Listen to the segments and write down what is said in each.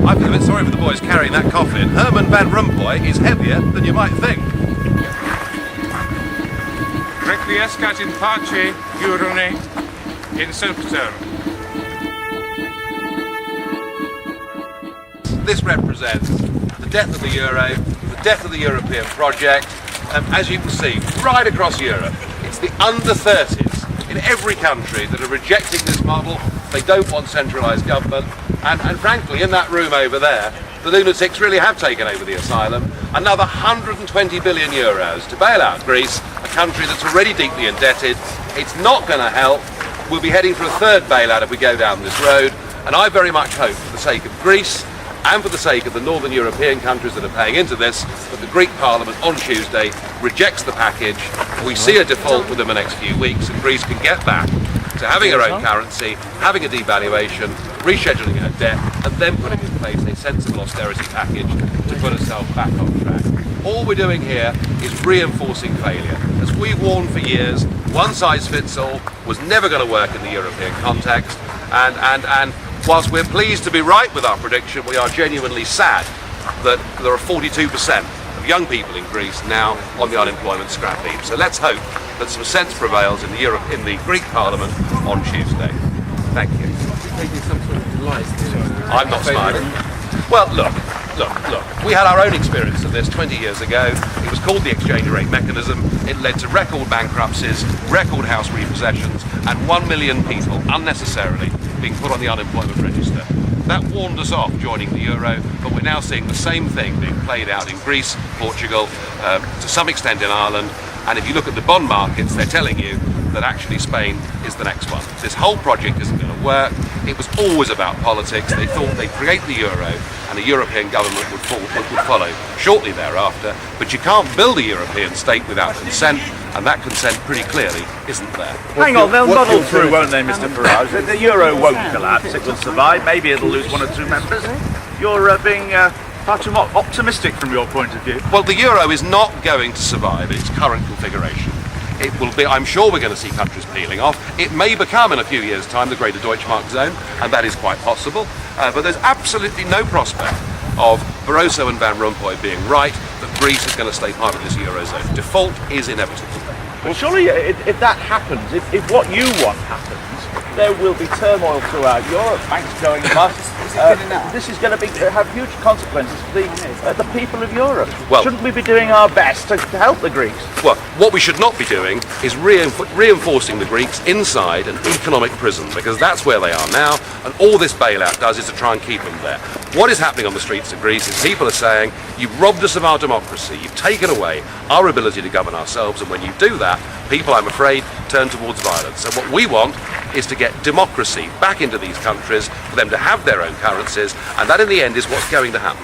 I feel a bit sorry for the boys carrying that coffin. Herman Van Rompuy is heavier than you might think. Requiescat in pace, Eurone, in Septer. This represents the death of the euro, the death of the European project. As you can see, right across Europe, it's the under-30s in every country that are rejecting this model. They don't want centralised government. And frankly, in that room over there, the lunatics really have taken over the asylum. Another 120 billion euros to bail out Greece, a country that's already deeply indebted. It's not going to help. We'll be heading for a third bailout if we go down this road. And I very much hope, for the sake of Greece and for the sake of the Northern European countries that are paying into this, that the Greek Parliament on Tuesday rejects the package. We see a default within the next few weeks and Greece can get back to having her own currency, having a devaluation, rescheduling her debt, and then putting in place a sensible austerity package to put herself back on track. All we're doing here is reinforcing failure. As we warned for years, one size fits all was never going to work in the European context, and whilst we're pleased to be right with our prediction, we are genuinely sad that there are 42% of young people in Greece now on the unemployment scrap heap. So let's hope that some sense prevails in the Greek Parliament on Tuesday. Thank you. I'm not smiling. Well, look. We had our own experience of this 20 years ago. It was called the exchange rate mechanism. It led to record bankruptcies, record house repossessions, and 1 million people unnecessarily being put on the unemployment register. That warned us off joining the euro, but we're now seeing the same thing being played out in Greece, Portugal, to some extent in Ireland. And if you look at the bond markets, they're telling you that actually Spain is the next one. This whole project isn't going to work. It was always about politics. They thought they'd create the euro and a European government would follow shortly thereafter. But you can't build a European state without consent, and that consent pretty clearly isn't there. Hang on, they'll muddle through, won't they, Mr Farage? The euro won't collapse, it will survive. Maybe it'll lose 1 or 2 members. You're being far too optimistic from your point of view. Well, the euro is not going to survive in its current configuration. It will be, I'm sure we're going to see countries peeling off. It may become in a few years' time the Greater Deutschmark zone, and that is quite possible. But there's absolutely no prospect of Barroso and Van Rompuy being right that Greece is going to stay part of this eurozone. Default is inevitable. Well, surely if that happens, if what you want happens, there will be turmoil throughout Europe, banks going bust. This is going to have huge consequences for the people of Europe. Well, shouldn't we be doing our best to help the Greeks? Well, what we should not be doing is reinforcing the Greeks inside an economic prison, because that's where they are now, and all this bailout does is to try and keep them there. What is happening on the streets of Greece is people are saying, you've robbed us of our democracy, you've taken away our ability to govern ourselves, and when you do that, people, I'm afraid, turn towards violence. So what we want is to get democracy back into these countries, for them to have their own currencies, and that in the end is what's going to happen.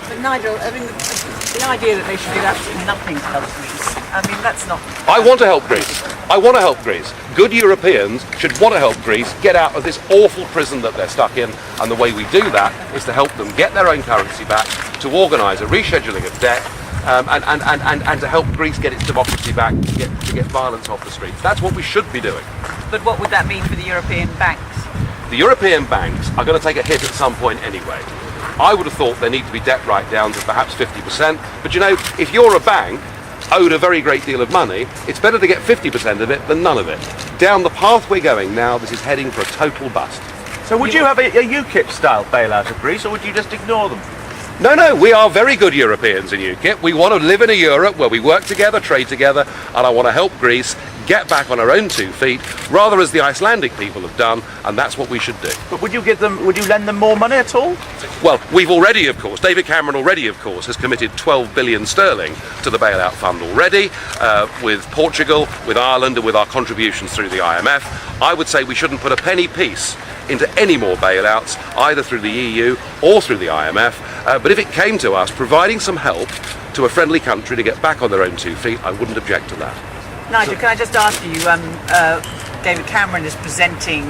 But Nigel, I mean, the idea that they should do absolutely nothing to help Greece, I mean, that's not... I want to help Greece. I want to help Greece. Good Europeans should want to help Greece get out of this awful prison that they're stuck in, and the way we do that is to help them get their own currency back, to organise a rescheduling of debt, and to help Greece get its democracy back, to get violence off the streets. That's what we should be doing. But what would that mean for the European banks? The European banks are going to take a hit at some point anyway. I would have thought they need to be debt right down to perhaps 50%. But you know, if you're a bank owed a very great deal of money, it's better to get 50% of it than none of it. Down the path we're going now, this is heading for a total bust. So would you have a UKIP-style bailout of Greece, or would you just ignore them? No, we are very good Europeans in UKIP. We want to live in a Europe where we work together, trade together, and I want to help Greece get back on her own 2 feet, rather as the Icelandic people have done, and that's what we should do. But would you lend them more money at all? Well, we've already, of course, David Cameron already, of course, has committed 12 billion sterling to the bailout fund already, with Portugal, with Ireland, and with our contributions through the IMF. I would say we shouldn't put a penny piece into any more bailouts, either through the EU or through the IMF. But if it came to us providing some help to a friendly country to get back on their own 2 feet, I wouldn't object to that. Nigel, can I just ask you, David Cameron is presenting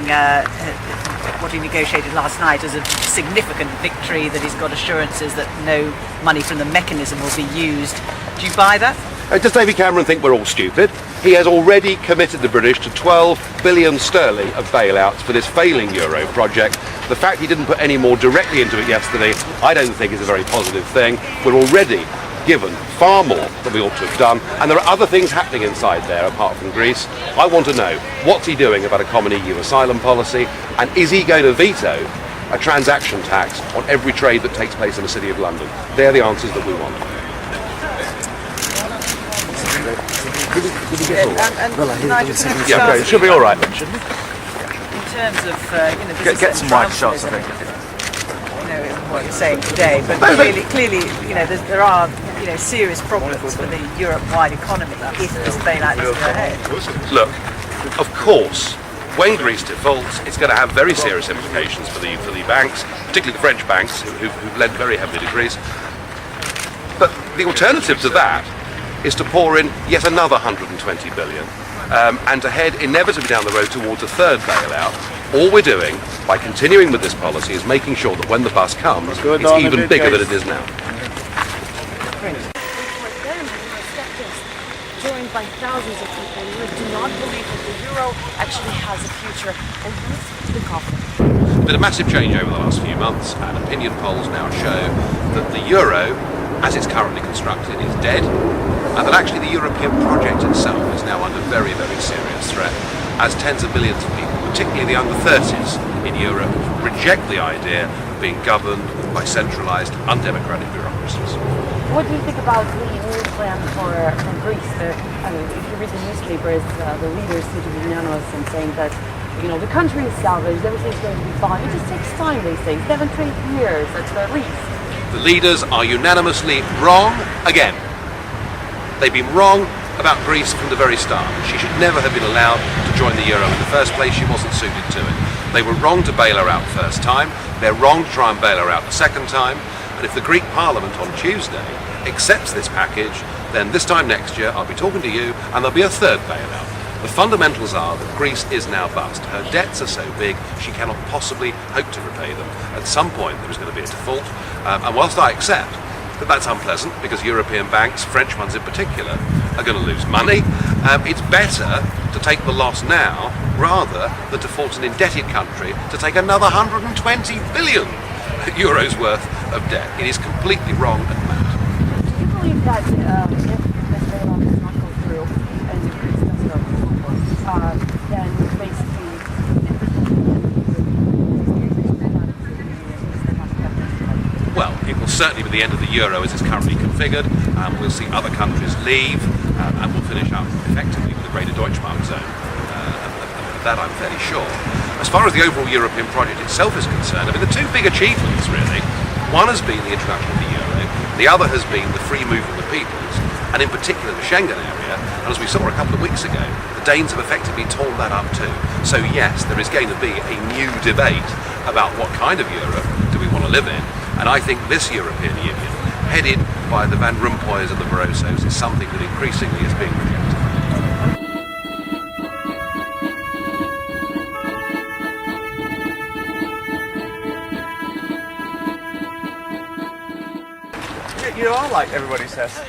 what he negotiated last night as a significant victory, that he's got assurances that no money from the mechanism will be used. Do you buy that? Does David Cameron think we're all stupid? He has already committed the British to 12 billion sterling of bailouts for this failing euro project. The fact he didn't put any more directly into it yesterday, I don't think is a very positive thing. We're already given far more than we ought to have done, and there are other things happening inside there apart from Greece. I want to know, what's he doing about a common EU asylum policy, and is he going to veto a transaction tax on every trade that takes place in the City of London? They're the answers that we want. Nigel, can I Yeah, okay, it should be all right then, shouldn't it? in terms of this Get is some wide shots, I think. you know what you're saying today, but clearly, you know, there are serious problems for the Europe-wide economy if this bailout is to go ahead. Look, of course, when Greece defaults, it's going to have very serious implications for the banks, particularly the French banks who've lent very heavily to Greece. But the alternative to that is to pour in yet another 120 billion and to head inevitably down the road towards a third bailout. All we're doing by continuing with this policy is making sure that when the bus comes, it's even bigger than it is now. Joined by thousands of people who do not believe that the euro actually has a future and listen to the conflict. There's been a massive change over the last few months, and opinion polls now show that the euro, as it's currently constructed, is dead, and that actually the European project itself is now under very, very serious threat, as tens of millions of people, particularly the under 30s in Europe, reject the idea of being governed by centralised, undemocratic bureaucracies. What do you think about the new plan for Greece? If you read the newspapers, the leaders seem to be unanimous in saying that the country is salvaged, everything's going to be fine. It just takes time, they say, 7 to 8 years at the least. The leaders are unanimously wrong again. They've been wrong about Greece from the very start. She should never have been allowed to join the euro in the first place. She wasn't suited to it. They were wrong to bail her out first time. They're wrong to try and bail her out the second time. And if the Greek Parliament on Tuesday accepts this package, then this time next year I'll be talking to you and there'll be a third bailout. The fundamentals are that Greece is now bust. Her debts are so big she cannot possibly hope to repay them. At some point there is going to be a default, and whilst I accept that that's unpleasant because European banks, French ones in particular, are going to lose money, it's better to take the loss now rather than to force an indebted country to take another 120 billion euros worth of debt. It is completely wrong and mad. Do you believe that if this bailout does not go through and Greece does not default, then basically Well, it will certainly be the end of the euro as it's currently configured. We'll see other countries leave, and we'll finish up effectively with the Greater Deutschmark zone. Of that I'm fairly sure. As far as the overall European project itself is concerned, the two big achievements really. One has been the introduction of the euro, the other has been the free movement of peoples, and in particular the Schengen area, and as we saw a couple of weeks ago, the Danes have effectively torn that up too. So yes, there is going to be a new debate about what kind of Europe do we want to live in, and I think this European Union, headed by the Van Rompuys and the Barrosos, is something that increasingly is being rejected. You are like everybody says.